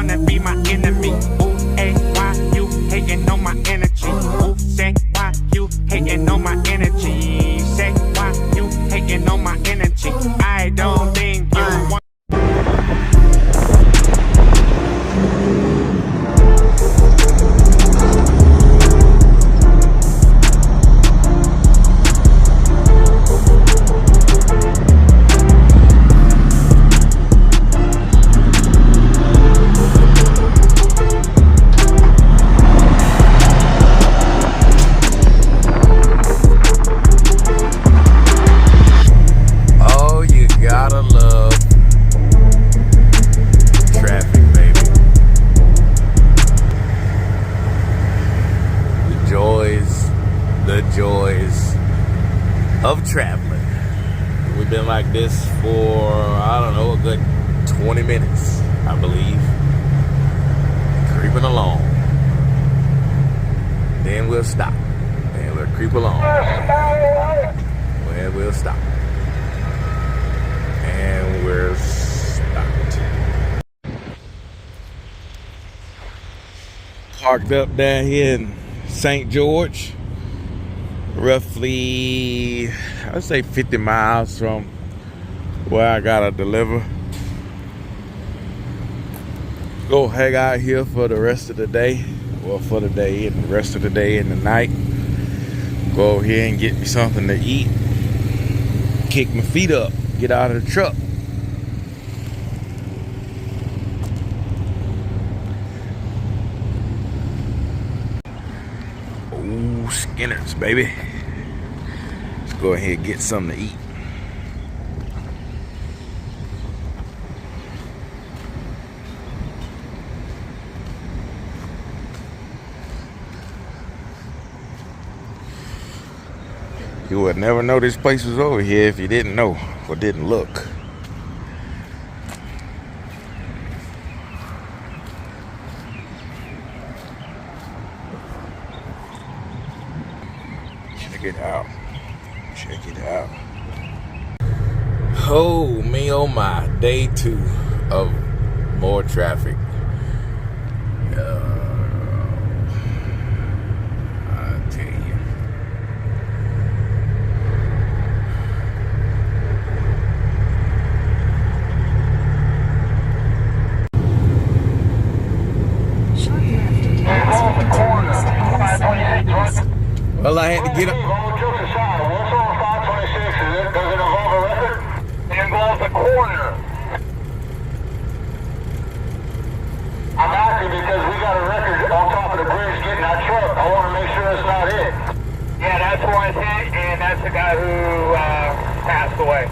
wanna be my enemy. Ooh, hey, why you hating on my energy? Ooh, say why you hating on my energy? Say why you hating on my energy? I don't think you want. The joys of traveling. We've been like this for, I don't know, a good 20 minutes, I believe. Creeping along. Then we'll stop. And we'll creep along. Then we'll stop. And we're stopped. Parked up down here in St. George. Roughly, I'd say 50 miles from where I gotta deliver. Go hang out here for the rest of the day. Well, for the day and the rest of the day and the night. Go here and get me something to eat. Kick my feet up. Get out of the truck. Oh, Skinner's, baby. Let's go ahead and get something to eat. You would never know this place was over here if you didn't know or didn't look. Check it out. Check it out. Oh me, oh my. Day 2 of more traffic. I tell you. Well, I had to get up. I'm asking because we got a record on top of the bridge getting that truck. I want to make sure it's not it. Yeah, that's where it's hit, and that's the guy who passed away.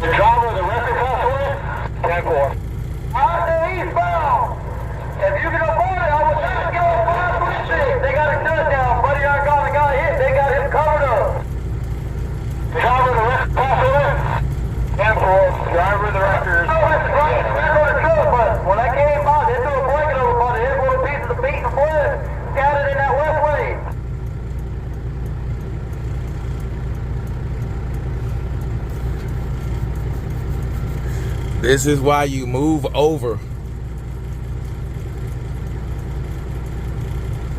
The driver of the record passed away? 10-4. Out there eastbound. If you can avoid it, I will just go 526. They got a touchdown, buddy. I got a guy hit. They got him covered up. The driver of the record passed away? 10-4. Driver of the record. Oh, that's the driver of the truck, but when I came by, they threw a blanket over by the head full of pieces of meat and flesh scattered in that west lane. This is why you move over.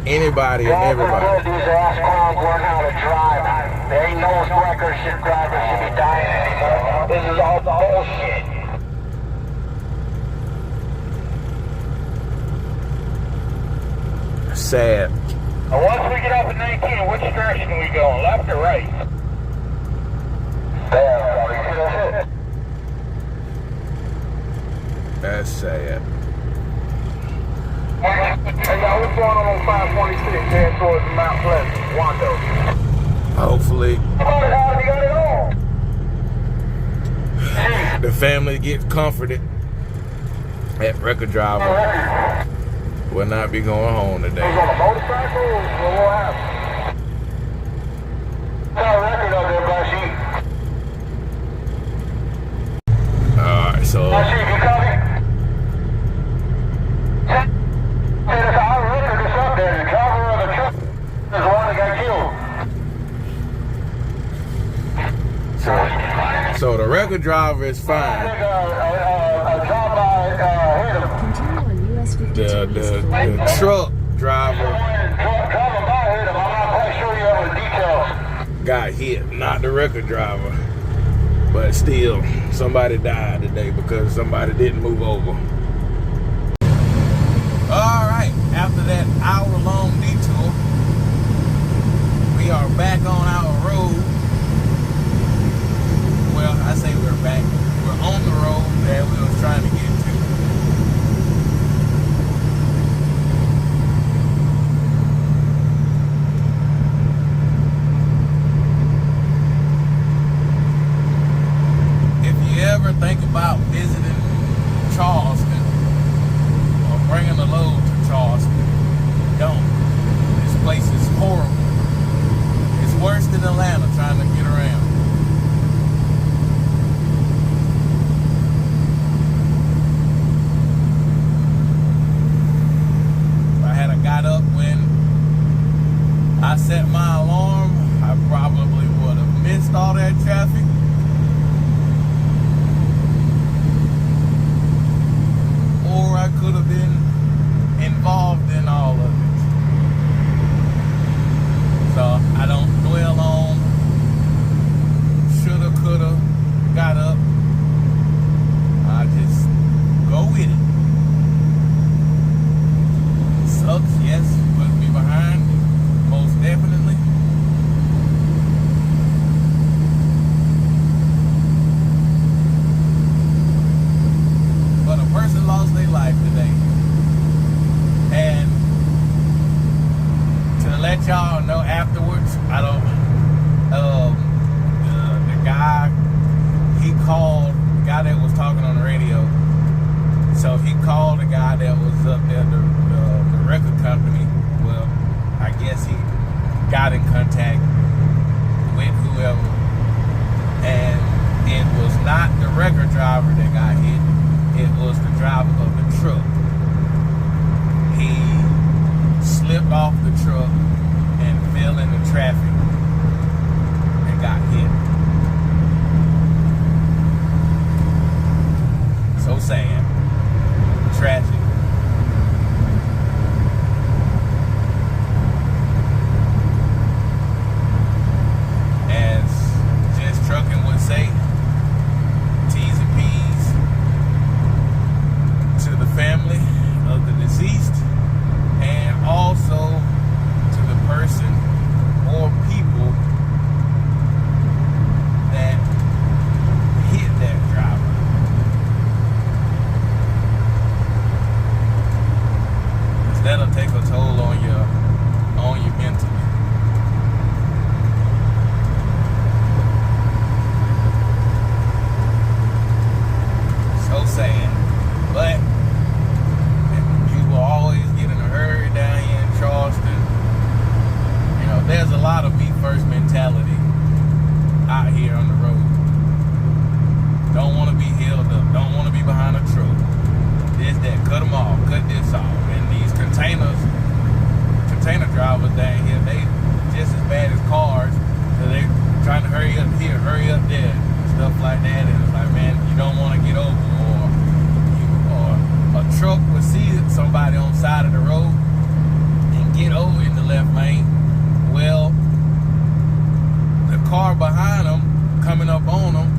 Anybody and everybody. These ass clowns learn how to drive. There ain't no record shit drivers should be dying anymore. This is all bullshit. Sad. Now once we get up at 19, which direction are we going? Left or right? There, That's sad. Hey, y'all, what's going on 526 heading towards Mount Pleasant, Wando? Hopefully, How you got it on? the family gets comforted. That record driver will not be going home Was today. on a motorcycle or what happened? Got a record up there, Bashir. Alright, so Bashir, you copy? There's our record is up there. The driver of the truck is the one that got killed. so the record driver is fine. A drive-by hit him. Continue on West 52 east. The truck driver Driving by hit him. I'm not quite sure you have the details. got hit, not the record driver. But still, somebody died today because somebody didn't move over. Alright, after that hour-long detour, we are back on our road. Well, I say we're back. We're on the road that we was trying to get to. Ever think about visiting Charleston or bringing a load to Charleston, don't. This place is horrible. It's worse than Atlanta trying to get around. If I had got up when I set my alarm, I probably would have missed all that traffic. Or I could have been involved in all of it. So I don't dwell on shoulda, coulda, got up. I just go with it. It sucks, yes, put me behind, most definitely. But a person lost their life today. And to let y'all know afterwards, I don't, the guy, he called, the guy that was talking on the radio, so he called the guy that was up there, the record company. Well, I guess he got in contact with whoever, and it was not the record driver that got hit. It was the driver of the truck. He slipped off the truck and fell into traffic and got hit. So sad. Tragic. As Just Trucking would say, T's and P's to the family of the deceased, and also to the person or people that hit that driver. Because that'll take a toll on you mentally. So sad. But people always get in a hurry down here in Charleston. You know, there's a lot of me first mentality out here on the road. Don't want to be held up. Don't want to be behind a truck. This, that, cut them off. Cut this off. And these container drivers down here, they just as bad as cars. So they trying to hurry up here, hurry up there, stuff like that. And it's like, man, you don't want to get over, or a truck will see somebody on the side of the road and get over in the left lane. Well, the car behind them coming up on them,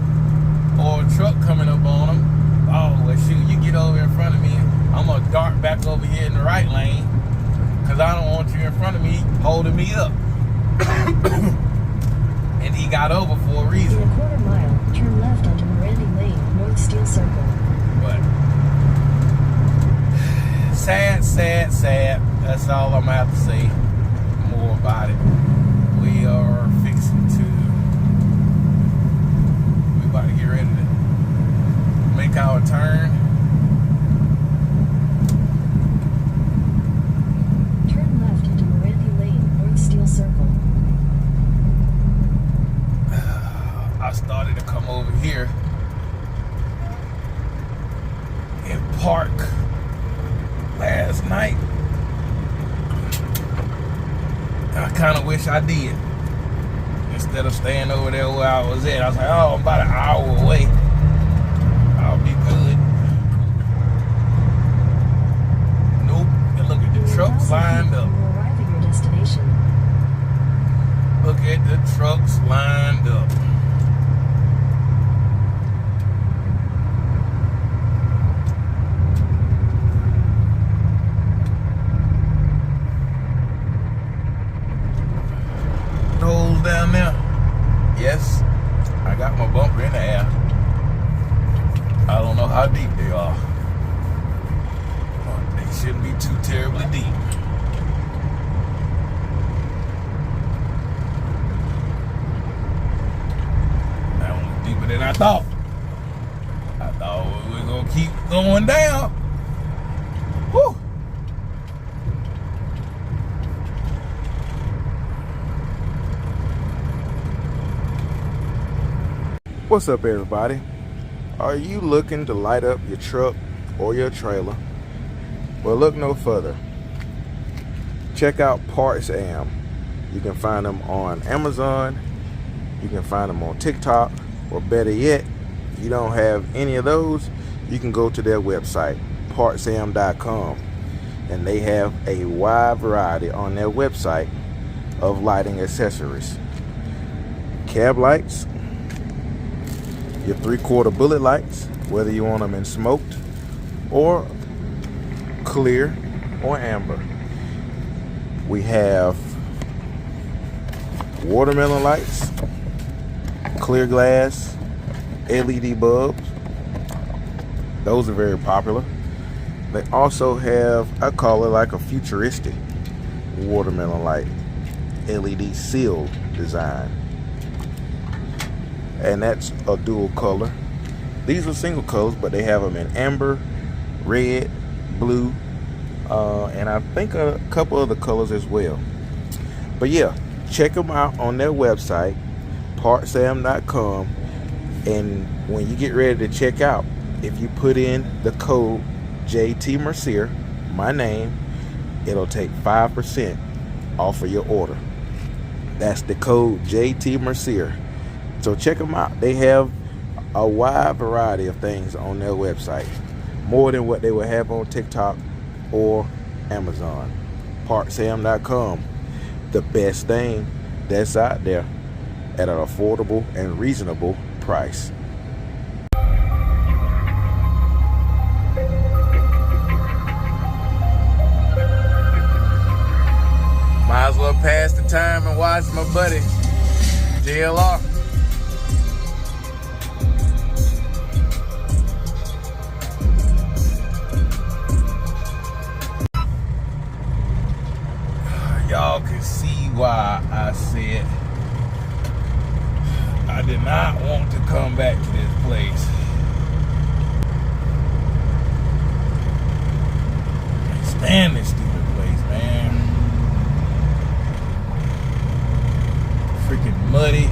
or a truck coming up on them, oh, well, shoot, you get over in front of me, I'm going to dart back over here in the right lane because I don't want you in front of me holding me up. And he got over for a reason. In a quarter mile, turn left onto Morandi Lane, North Steel Circle. But sad, sad, sad. That's all I'm going to have to say more about it. We are fixing to, we about to get ready to make our turn. Turn left into Morandi Lane, North Steel Circle. I started to come over here and park last night. I kind of wish I did. Instead of staying over there where I was at, I was like, oh, I'm about an hour away. I'll be good. lined up. You will arrive at your destination. Look at the trucks lined up. Those down there. Yes, I got my bumper in the air. I don't know how deep they are. But they shouldn't be too terribly deep. That one was deeper than I thought. I thought we were gonna keep going down. Whew. What's up, everybody? Are you looking to light up your truck or your trailer? Well, look no further. Check out Parts Am. You can find them on Amazon. You can find them on TikTok, or better yet, if you don't have any of those, you can go to their website, partsam.com, and they have a wide variety on their website of lighting accessories. Cab lights, your 3/4 bullet lights, whether you want them in smoked or clear or amber. We have watermelon lights, clear glass, LED bulbs. Those are very popular. They also have, I call it like a futuristic watermelon light, LED sealed design. And that's a dual color. These are single colors, but they have them in amber, red, blue, and I think a couple other colors as well. But yeah, check them out on their website, partsam.com, and when you get ready to check out, if you put in the code JT Mercier, my name, it'll take 5% off of your order. That's the code JT Mercier. So check them out. They have a wide variety of things on their website, more than what they would have on TikTok or Amazon. Partsam.com, the best thing that's out there at an affordable and reasonable price. Might as well pass the time and watch my buddy JLR. Y'all can see why I said I did not want to come back to this place. I can't stand this stupid place, man. Freaking muddy.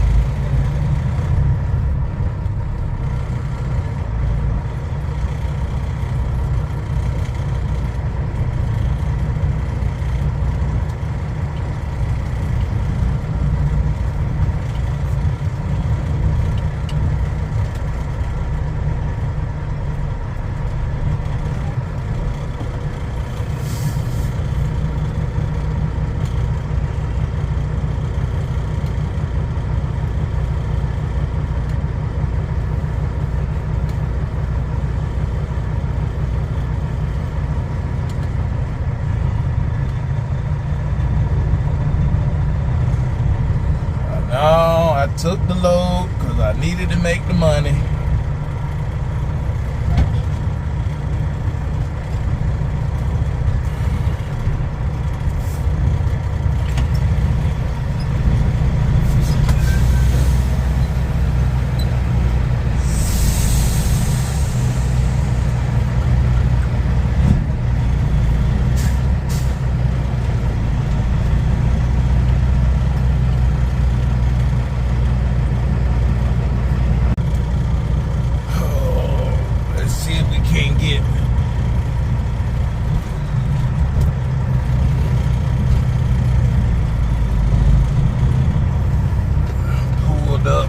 I took the load because I needed to make the money. Up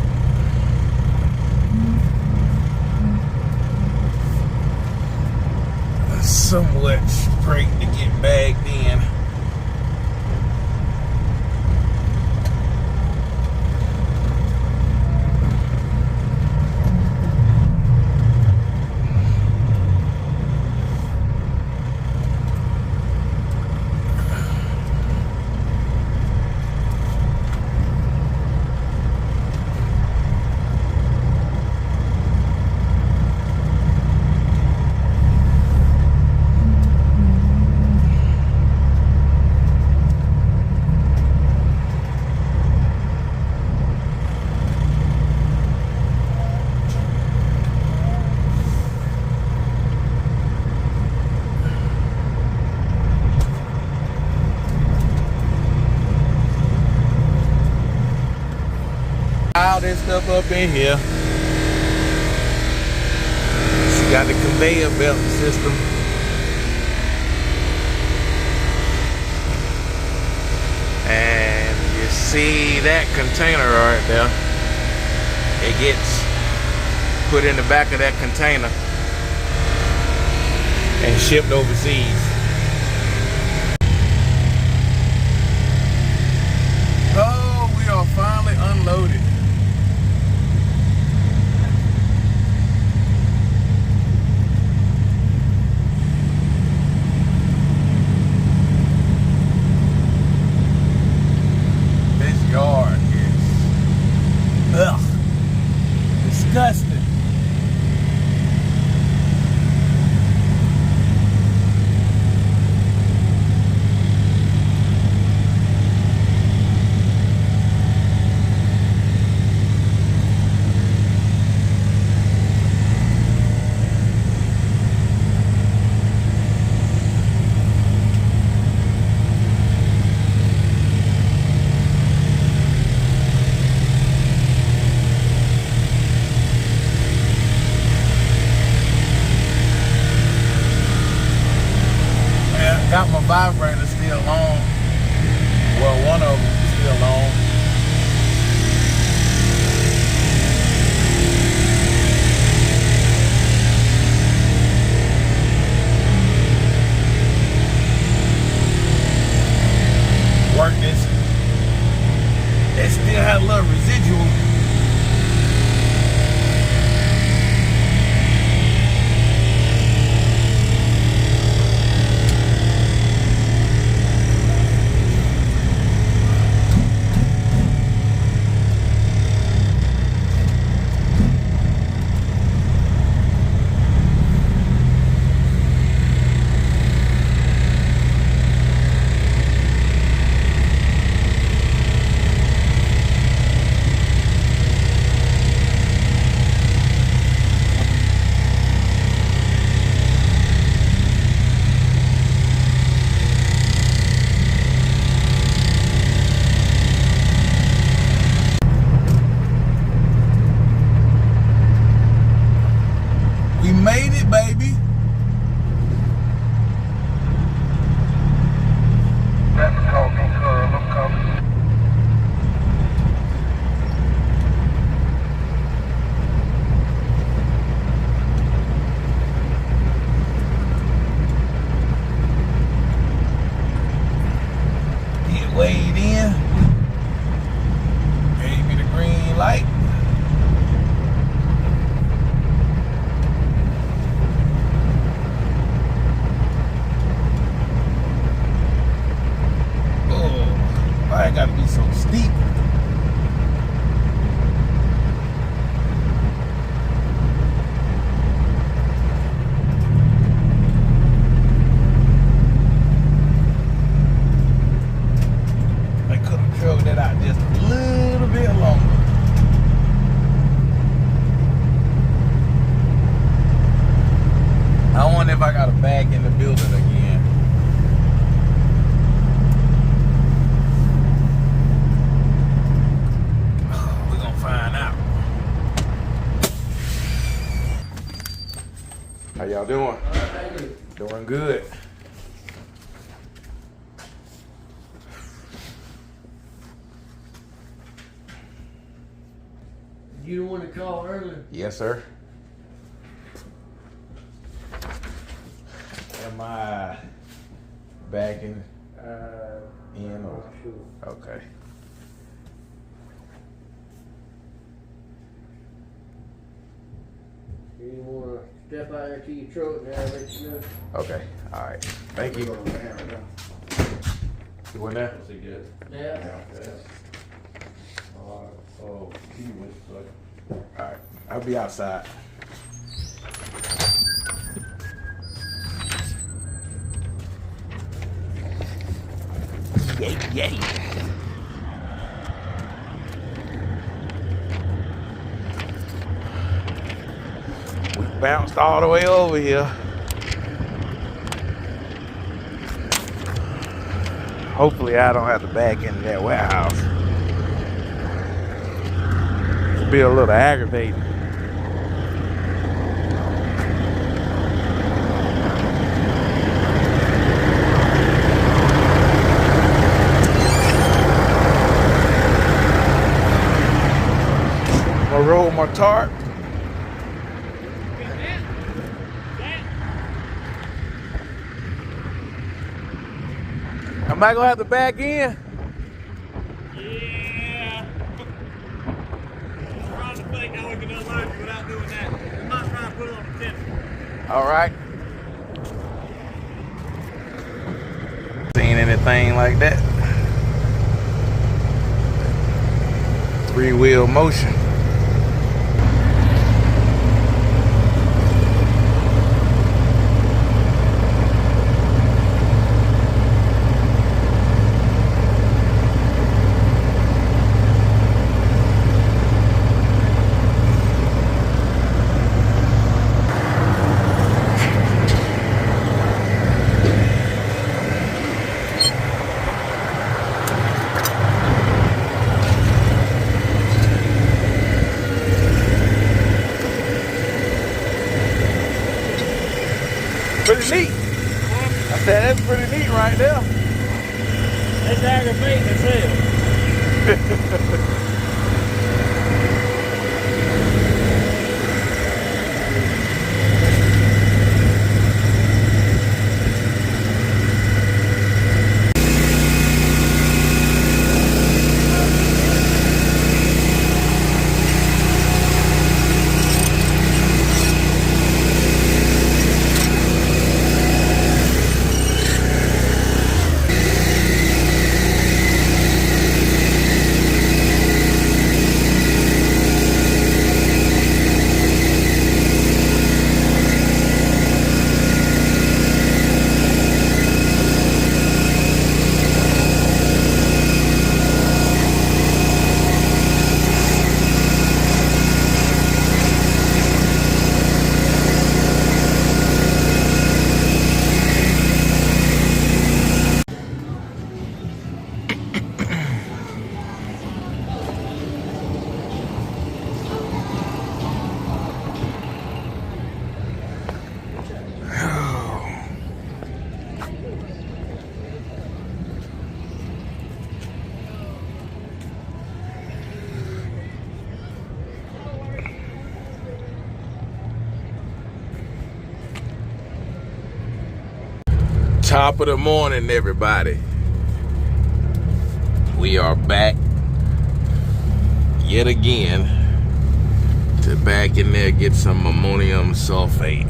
somewhat straight to get bagged in. stuff up in here. She got the conveyor belt system. And you see that container right there. It gets put in the back of that container and shipped overseas. Oh, we are finally unloaded. This yard is disgusting. Got my vibrator still on. Well, one of them is still on. Work this. It still had a little residual. Made it, baby. That's talking to look up. Get weighed in. Gave me the green light. Why it gotta be so steep? I could have drove that out just a little bit longer. I wonder if I got to back in the building again. We're gonna find out. How y'all doing? Doing good. You the one to call earlier? Yes, sir. Am I backing in or? Sure. Okay. You want to step out there to your truck and I'll let you know? Okay. All right. Thank you. You went there? Was he good? Yeah. Oh, he went to All right. I'll be outside. Yay. We bounced all the way over here. Hopefully I don't have to back into that warehouse. be a little aggravating. I'm gonna roll my tarp. Am I gonna have to back in? Yeah. Trying to think how we can unload you without doing that. We might try and put it on the tip. All right. Seen anything like that? 3-wheel motion. Pretty neat. I said that's pretty neat right there. That's aggravating as hell. Top of the morning, everybody. We are back yet again to back in there get some ammonium sulfate.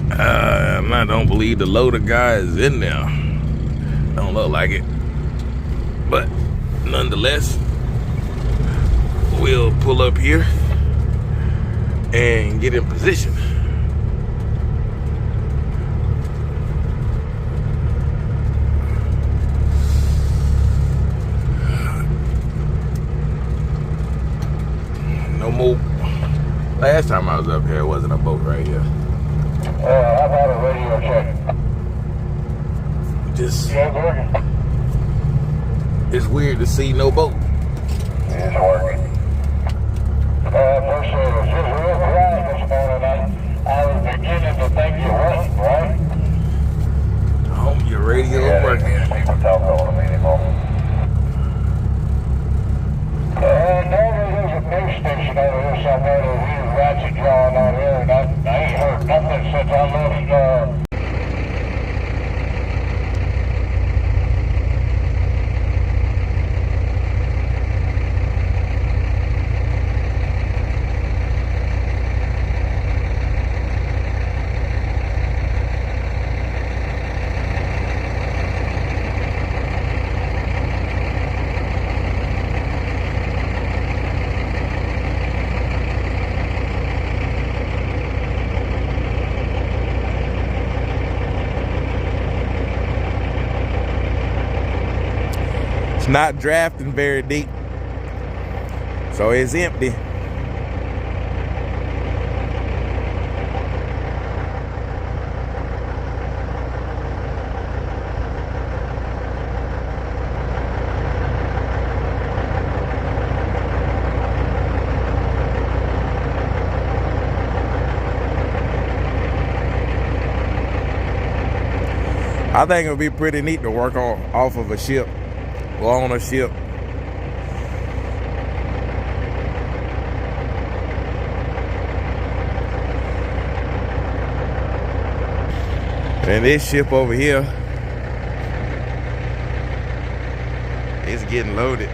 I don't believe the loader guy is in there. Don't look like it. But nonetheless, we'll pull up here and get in position. No more. Last time I was up here, it wasn't a boat right here. I've had a radio check. Just, Yeah, working. it's weird to see no boat. It's working. First service was real quiet this morning. I was beginning to think it wasn't, right? Home, your radio working. People talk over me anymore. There's a news station over here somewhere that we ratchet drawing on here, and I ain't heard nothing since I left, It's not drafting very deep, so it's empty. I think it would be pretty neat to work on off of a ship or on a ship. And this ship over here is getting loaded.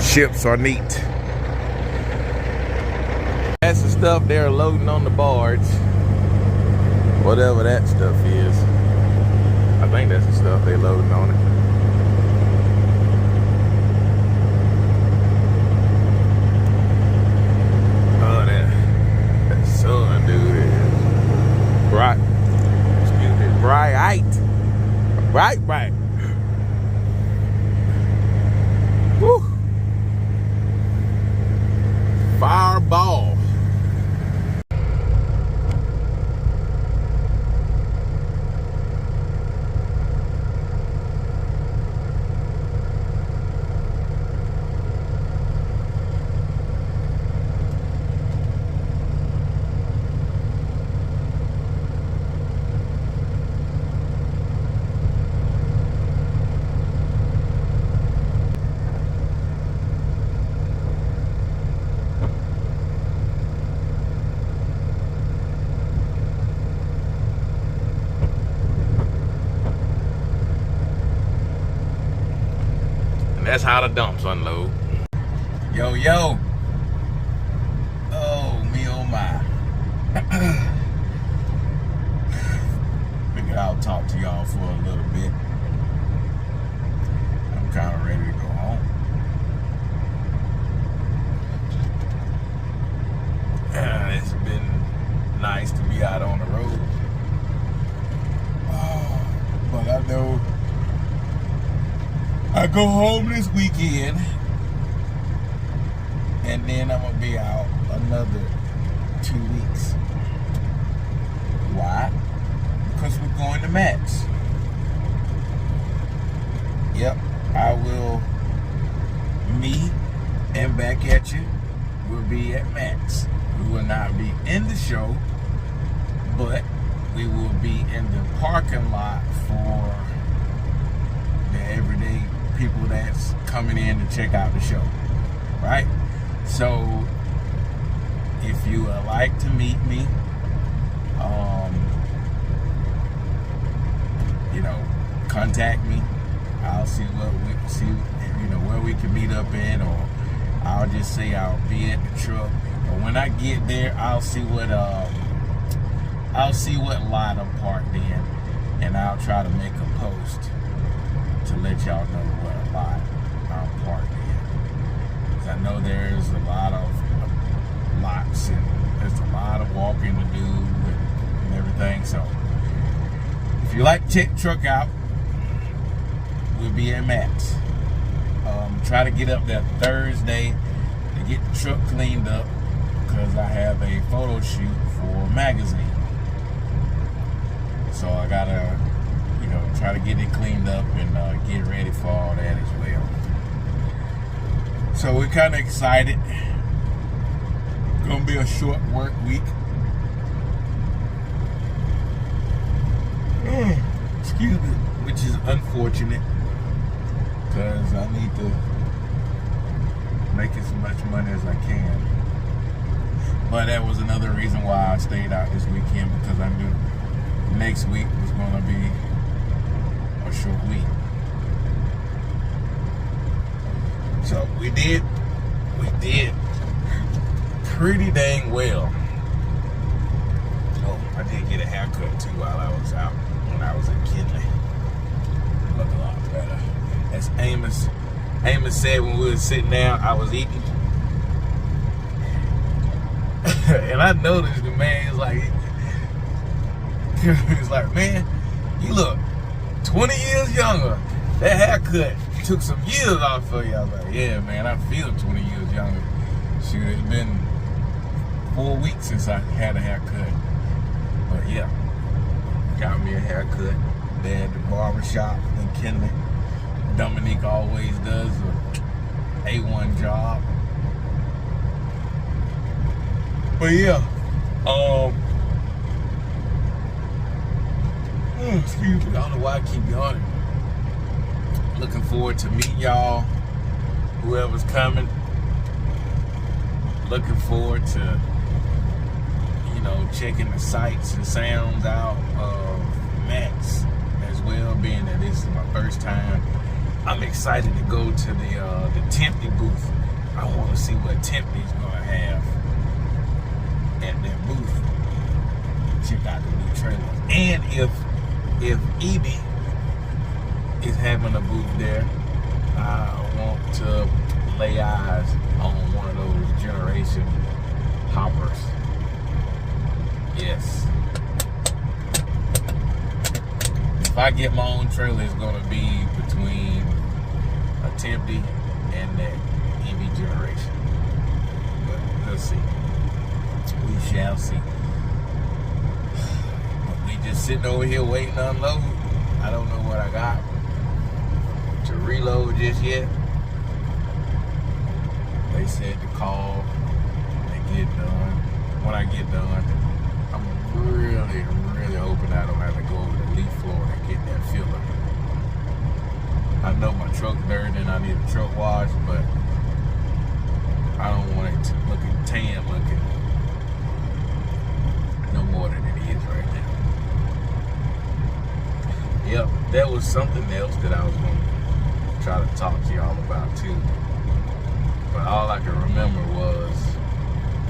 Ships are neat. That's the stuff they're loading on the barge. Whatever that stuff is. I think that's the stuff they're loading on it. Oh, that sun, dude, is bright. Excuse me, bright. Woo. Fireball. That's how the dumps unload. Yo. Oh, me, oh my. Figured I'll talk to y'all for a little bit. I'm kind of ready to go home. It's been nice to be out on the road. But I know I go home this weekend, and then I'm gonna be out another 2 weeks. Why? Because we're going to Matt's. Yep, I will. Me and Back At You will be at Matt's. We will not be in the show, but we will be in the parking lot for the everyday people that's coming in to check out the show, right? So if you would like to meet me, contact me. I'll see where we can meet up in, or I'll just say I'll be at the truck. But when I get there, I'll see what lot I'm parked in, and I'll try to make a post to let y'all know what lot I'm parked in. Because I know there's a lot of lots, and there's a lot of walking to do and everything. So if you like to check the truck out, we'll be at Matt's. Try to get up there Thursday to get the truck cleaned up, because I have a photo shoot for a magazine. So I gotta, try to get it cleaned up and get ready for all that as well. So we're kind of excited. Gonna be a short work week. Excuse me, which is unfortunate, because I need to make as much money as I can. But that was another reason why I stayed out this weekend, because I knew next week was going to be a short week. So we did pretty dang well. Oh, I did get a haircut too while I was out, when I was in Kinley. Look a lot better. As Amos said when we were sitting down, I was eating. And I noticed the man, he's like, man, you look 20 years younger. That haircut took some years off of you. I was like, yeah, man, I feel 20 years younger. Shoot, it's been 4 weeks since I had a haircut. But yeah, got me a haircut there at the barbershop in Kenley. Dominique always does a A1 job. But yeah, excuse me, I don't know why I keep yawning. Looking forward to meeting y'all, whoever's coming. Looking forward to, you know, checking the sights and sounds out of Max as well, being that this is my first time. I'm excited to go to the Tempty booth. I want to see what Tempty's gonna have at their booth. Check out the new trailers. And if EB is having a booth there, I want to lay eyes on one of those generation hoppers. Yes. If I get my own trailer, it's gonna be between a Tempty and that EV generation. But let's see. We shall see. But we just sitting over here waiting to unload. I don't know what I got to reload just yet. They said to call and get done. When I get done, I'm really hoping I don't have to go over the leaf floor and get that filler. I know my truck's dirty and I need a truck wash, but I don't want it to look tan looking no more than it is right now. Yep, that was something else that I was going to try to talk to y'all about too. But all I can remember was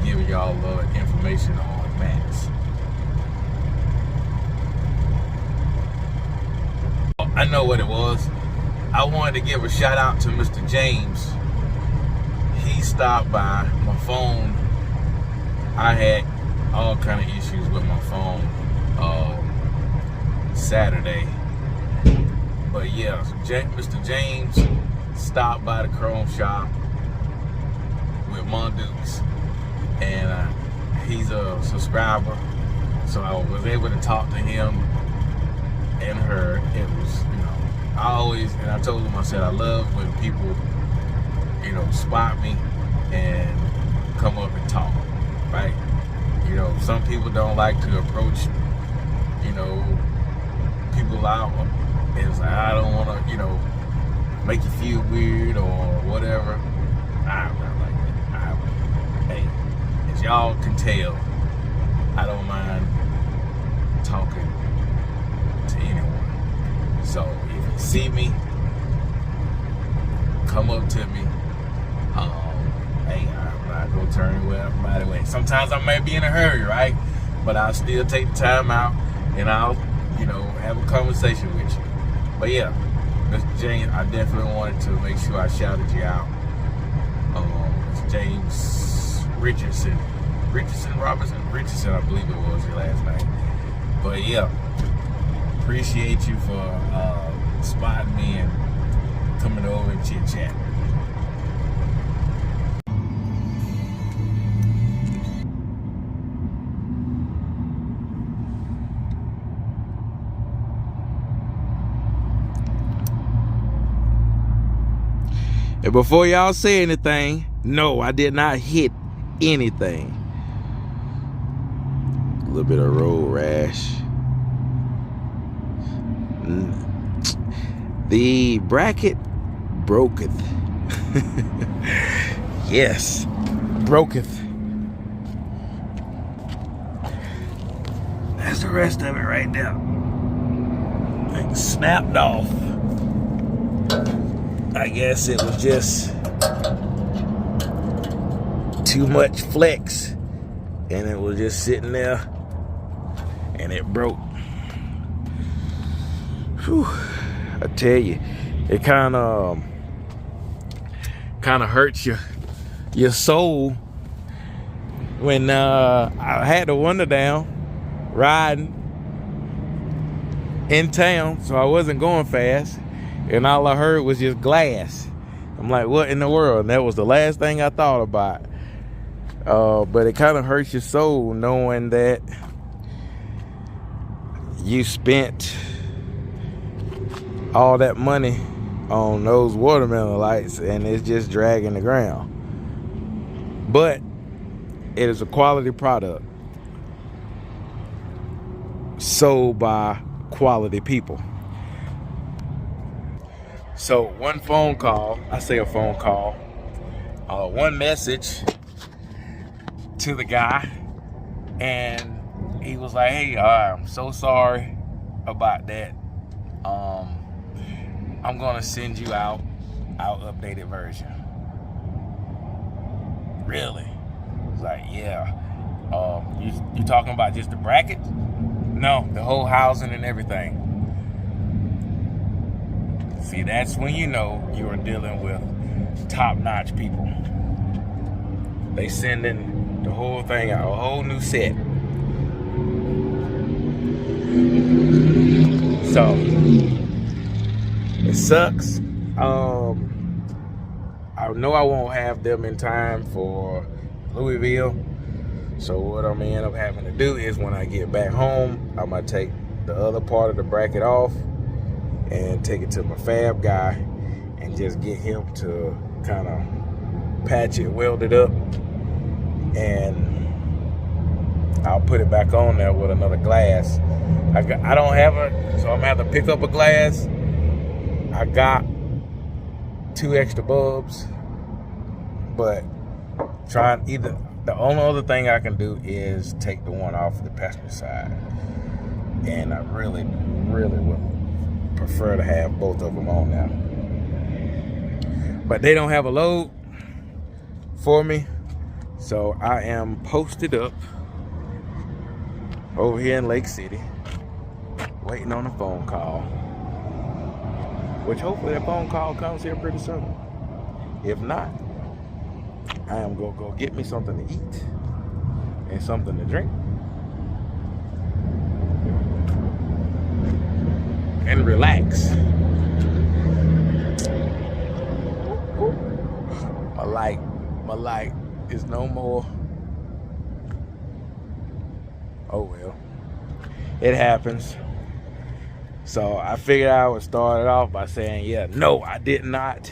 giving y'all a little information on Max. I know what it was. I wanted to give a shout out to Mr. James. He stopped by. My phone, I had all kind of issues with my phone Saturday. But yeah, Mr. James stopped by the Chrome shop with Mondukes, and he's a subscriber, so I was able to talk to him and her. It was, you know, and I told him, I said, I love when people, you know, spot me and come up and talk, right? You know, some people don't like to approach, you know, people out. It's like, I don't want to, you know, make you feel weird or whatever. I'm not like that. Hey, as y'all can tell, I don't mind talking to anyone. So if you see me, come up to me. Hey, I'm not gonna turn everybody away. Sometimes I may be in a hurry, right? But I'll still take the time out and I'll, you know, have a conversation with you. But yeah, Mr. James, I definitely wanted to make sure I shouted you out. Mr. James Richardson, I believe it was your last name. But yeah, appreciate you for spotting me and coming over and chit chat. And before y'all say anything, no, I did not hit anything. A little bit of road rash. The bracket broketh. Yes, broketh. That's the rest of it right there. It snapped off. I guess it was just too much flex and it was just sitting there and it broke. Whew. I tell you, it kind of hurts your soul when I had the window down riding in town, so I wasn't going fast. and all I heard was just glass. I'm like, what in the world? And that was the last thing I thought about. But it kind of hurts your soul knowing that you spent all that money on those watermelon lights and it's just dragging the ground. But it is a quality product sold by quality people. So one phone call, one message to the guy, and he was like, hey, I'm so sorry about that. I'm gonna send you out our updated version. Really? It's like, yeah. You talking about just the bracket? No, the whole housing and everything. See, that's when you know you are dealing with top-notch people. They sending the whole thing out, a whole new set. So it sucks. I know I won't have them in time for Louisville. So what I'm gonna end up having to do is when I get back home, I'm gonna take the other part of the bracket off and take it to my fab guy and just get him to kind of patch it, weld it up, and I'll put it back on there with another glass. I don't have it, so I'm gonna have to pick up a glass. I got 2 extra bulbs, but the only other thing I can do is take the one off the passenger side, and I really would prefer to have both of them on now. But they don't have a load for me, so I am posted up over here in Lake City, waiting on a phone call, which hopefully that phone call comes here pretty soon. If not, I am gonna go get me something to eat and something to drink and relax. My light is no more. Oh well, it happens. So I figured I would start it off by saying, yeah, no, I did not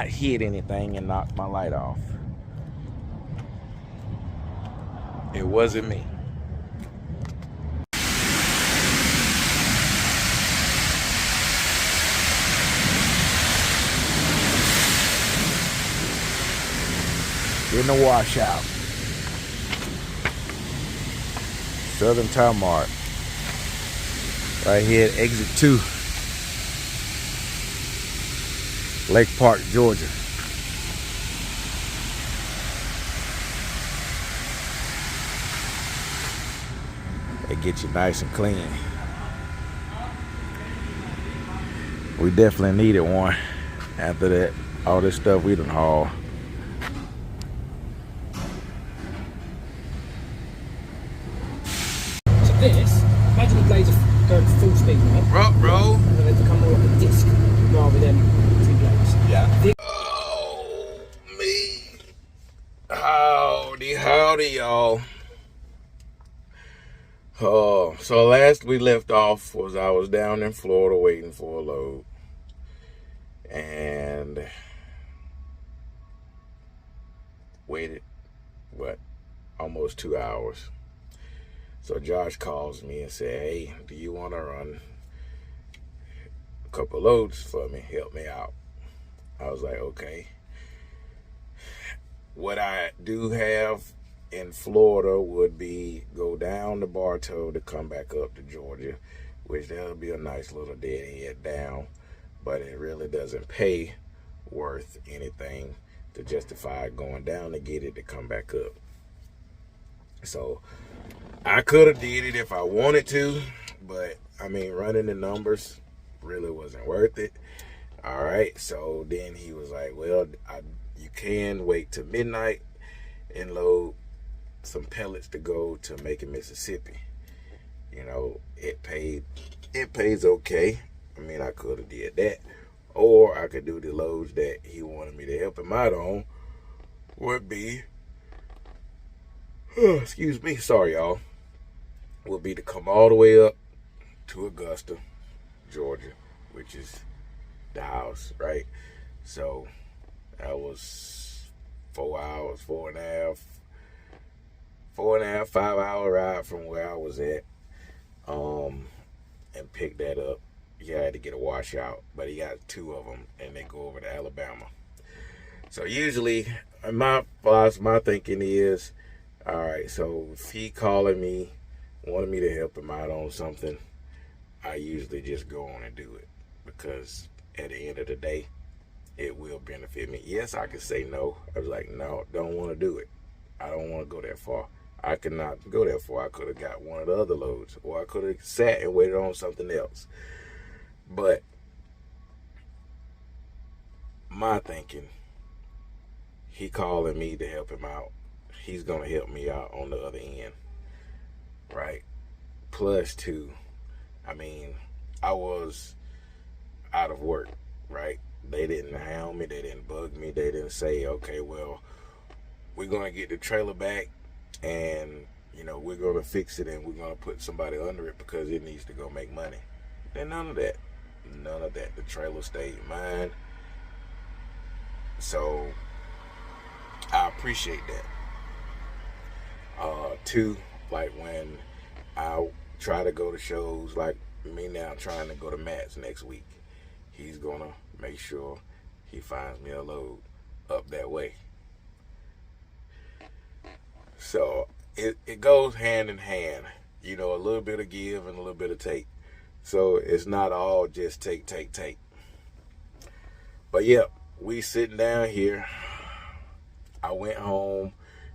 hit anything and knock my light off. It wasn't me. In the washout. Southern Tire Mart. Right here at exit 2. Lake Park, Georgia. They get you nice and clean. We definitely needed one after that, all this stuff we done hauled. So this, imagine the blades are going full speed, right? Bro. And then they become more like a disc rather than 2 blades. Yeah. This Oh, me. Howdy, y'all. So last we left off was I was down in Florida waiting for a load. And waited, almost 2 hours. So Josh calls me and said, hey, do you want to run a couple loads for me? Help me out. I was like, okay. What I do have in Florida would be go down to Bartow to come back up to Georgia, which that'll be a nice little deadhead down, but it really doesn't pay worth anything to justify going down to get it to come back up. So I could have did it if I wanted to, but I mean, running the numbers really wasn't worth it. All right, so then he was like, well, you can wait till midnight and load some pellets to go to Macon, Mississippi. You know, it pays okay. I mean, I could have did that. Or I could do the loads that he wanted me to help him out on, would be, excuse me, sorry y'all, would be to come all the way up to Augusta, Georgia, which is the house, right? So that was 4 hours, 5 hour ride from where I was at, and pick that up. You had to get a washout, but he got 2 of them, and they go over to Alabama. So usually, my thinking is, all right, so if he calling me, wanted me to help him out on something, I usually just go on and do it, because at the end of the day, it will benefit me. Yes, I could say no. I was like, no, don't want to do it. I don't want to go that far. I could not go that far. I could have got one of the other loads, or I could have sat and waited on something else. But my thinking, he calling me to help him out, he's going to help me out on the other end, right? Plus 2, I mean, I was out of work, right? They didn't hound me, they didn't bug me, they didn't say, okay, well, we're going to get the trailer back and, you know, we're going to fix it and we're going to put somebody under it because it needs to go make money. And none of that. None of that. The trailer stayed mine. So I appreciate that. 2, like when I try to go to shows, like me now trying to go to Matt's next week, he's gonna make sure he finds me a load up that way. So it goes hand in hand, you know, a little bit of give and a little bit of take. So it's not all just take. But yeah, we sitting down here. I went home,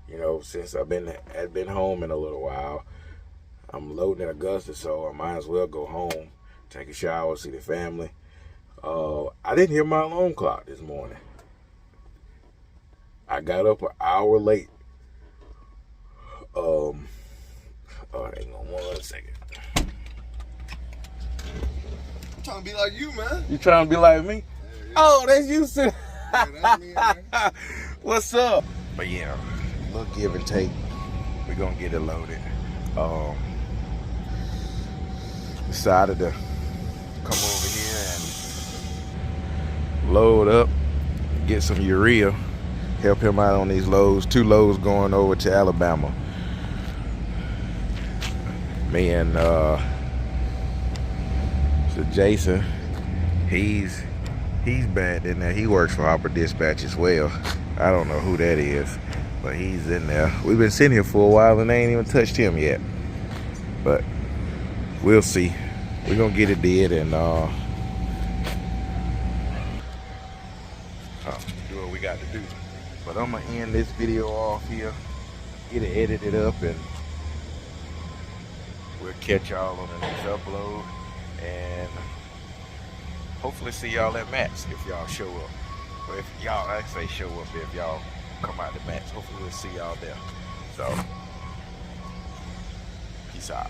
you know, since I've been home in a little while. I'm loading in Augusta, so I might as well go home, take a shower, see the family. I didn't hear my alarm clock this morning. I got up an hour late. Hang on 1 second. Trying to be like you, man. You trying to be like me? Yeah. Oh, that's you, sir. Yeah, that's me, man. What's up? But yeah, a little give and take. We're gonna get it loaded. Decided to come over here and load up, get some urea, help him out on these loads. 2 loads going over to Alabama. Me and so Jason, he's bad in there. He works for Hopper Dispatch as well. I don't know who that is, but he's in there. We've been sitting here for a while and they ain't even touched him yet. But we'll see. We're gonna get it did and do what we got to do. But I'm gonna end this video off here, get it edited up, and we'll catch y'all on the next upload. And hopefully see y'all at Matt's if y'all show up. Or if y'all, I say show up, if y'all come out to Matt's, hopefully we'll see y'all there. So, peace out.